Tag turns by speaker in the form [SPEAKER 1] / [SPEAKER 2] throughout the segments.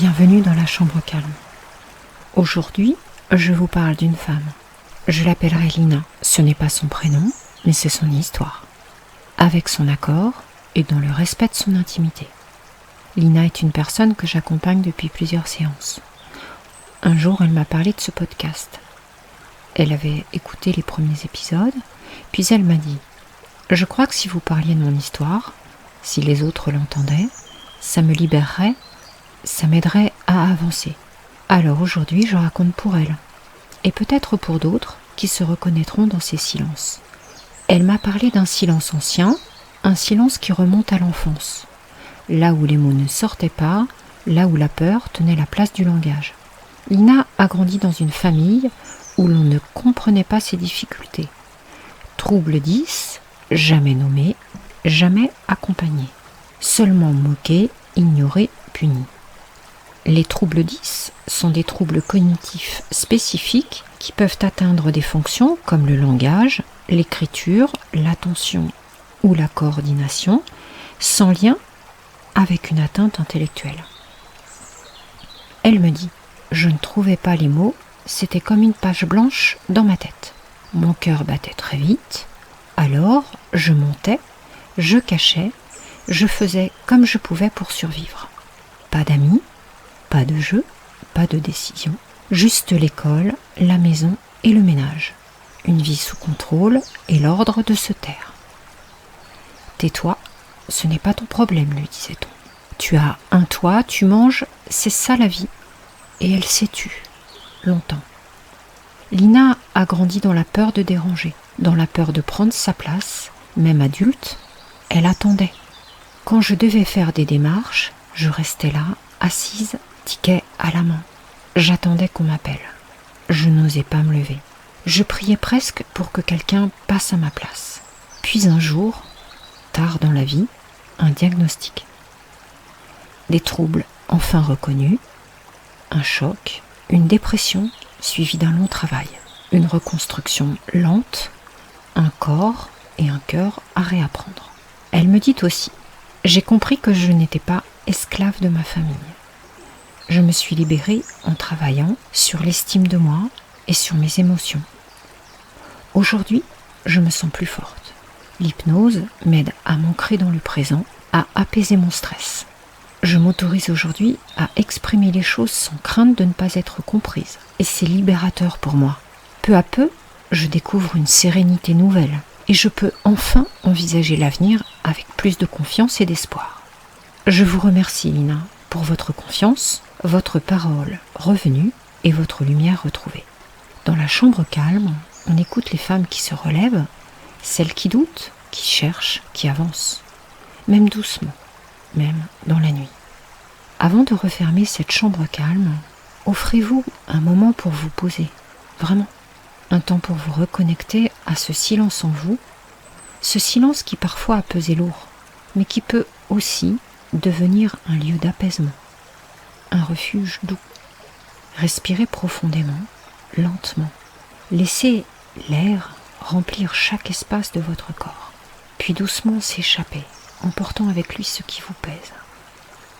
[SPEAKER 1] Bienvenue dans la chambre calme. Aujourd'hui, je vous parle d'une femme. Je l'appellerai Lina. Ce n'est pas son prénom, mais c'est son histoire. Avec son accord et dans le respect de son intimité. Lina est une personne que j'accompagne depuis plusieurs séances. Un jour, elle m'a parlé de ce podcast. Elle avait écouté les premiers épisodes, puis elle m'a dit « Je crois que si vous parliez de mon histoire, si les autres l'entendaient, ça me libérerait, ça m'aiderait à avancer. Alors aujourd'hui, je raconte pour elle, et peut-être pour d'autres qui se reconnaîtront dans ces silences. » Elle m'a parlé d'un silence ancien, un silence qui remonte à l'enfance, là où les mots ne sortaient pas, là où la peur tenait la place du langage. Lina a grandi dans une famille où l'on ne comprenait pas ses difficultés. Trouble 10, jamais nommé, jamais accompagné. Seulement moqué, ignoré, puni. Les troubles 10 sont des troubles cognitifs spécifiques qui peuvent atteindre des fonctions comme le langage, l'écriture, l'attention ou la coordination, sans lien avec une atteinte intellectuelle. Elle me dit « Je ne trouvais pas les mots, c'était comme une page blanche dans ma tête. Mon cœur battait très vite, alors je montais, je cachais, je faisais comme je pouvais pour survivre. Pas d'amis, pas de jeu, pas de décision, juste l'école, la maison et le ménage. Une vie sous contrôle et l'ordre de se taire. Tais-toi, ce n'est pas ton problème, lui disait-on. Tu as un toit, tu manges, c'est ça la vie. Et elle s'est tue, longtemps. Lina a grandi dans la peur de déranger, dans la peur de prendre sa place, même adulte, elle attendait. Quand je devais faire des démarches, je restais là, assise, ticket à la main. J'attendais qu'on m'appelle. Je n'osais pas me lever. Je priais presque pour que quelqu'un passe à ma place. Puis un jour, tard dans la vie, un diagnostic. Des troubles enfin reconnus, un choc, une dépression suivie d'un long travail, une reconstruction lente, un corps et un cœur à réapprendre. Elle me dit aussi, j'ai compris que je n'étais pas esclave de ma famille. Je me suis libérée en travaillant sur l'estime de moi et sur mes émotions. Aujourd'hui, je me sens plus forte. L'hypnose m'aide à m'ancrer dans le présent, à apaiser mon stress. Je m'autorise aujourd'hui à exprimer les choses sans crainte de ne pas être comprise. Et c'est libérateur pour moi. Peu à peu, je découvre une sérénité nouvelle. Et je peux enfin envisager l'avenir avec plus de confiance et d'espoir. Je vous remercie, Lina, pour votre confiance, votre parole revenue et votre lumière retrouvée. Dans la chambre calme, on écoute les femmes qui se relèvent, celles qui doutent, qui cherchent, qui avancent. Même doucement, même dans la nuit. Avant de refermer cette chambre calme, offrez-vous un moment pour vous poser, vraiment. Un temps pour vous reconnecter à ce silence en vous, ce silence qui parfois a pesé lourd, mais qui peut aussi devenir un lieu d'apaisement, un refuge doux. Respirez profondément, lentement. Laissez l'air remplir chaque espace de votre corps, puis doucement s'échapper, emportant avec lui ce qui vous pèse.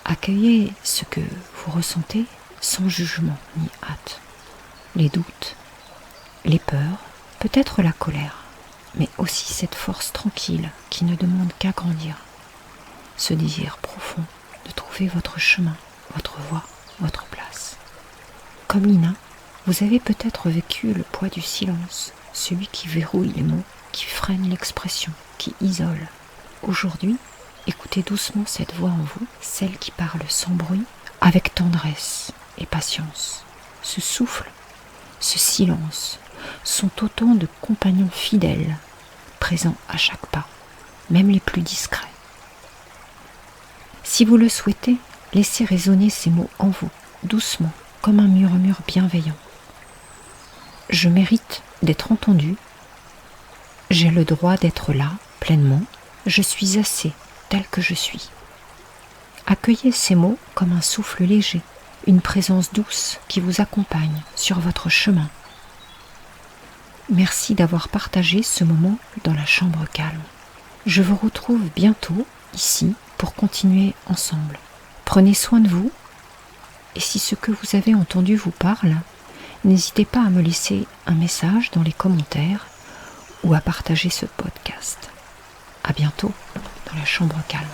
[SPEAKER 1] Accueillez ce que vous ressentez sans jugement ni hâte. Les doutes, les peurs, peut-être la colère, mais aussi cette force tranquille qui ne demande qu'à grandir. Ce désir profond de trouver votre chemin, votre voie, votre place. Comme Lina, vous avez peut-être vécu le poids du silence, celui qui verrouille les mots, qui freine l'expression, qui isole. Aujourd'hui, écoutez doucement cette voix en vous, celle qui parle sans bruit, avec tendresse et patience. Ce souffle, ce silence, sont autant de compagnons fidèles, présents à chaque pas, même les plus discrets. Si vous le souhaitez, laissez résonner ces mots en vous, doucement, comme un murmure bienveillant. Je mérite d'être entendu, j'ai le droit d'être là, pleinement, je suis assez, tel que je suis. Accueillez ces mots comme un souffle léger, une présence douce qui vous accompagne sur votre chemin. Merci d'avoir partagé ce moment dans la chambre calme. Je vous retrouve bientôt ici pour continuer ensemble. Prenez soin de vous Et si ce que vous avez entendu vous parle, n'hésitez pas à me laisser un message dans les commentaires ou à partager ce podcast. À bientôt dans la chambre calme.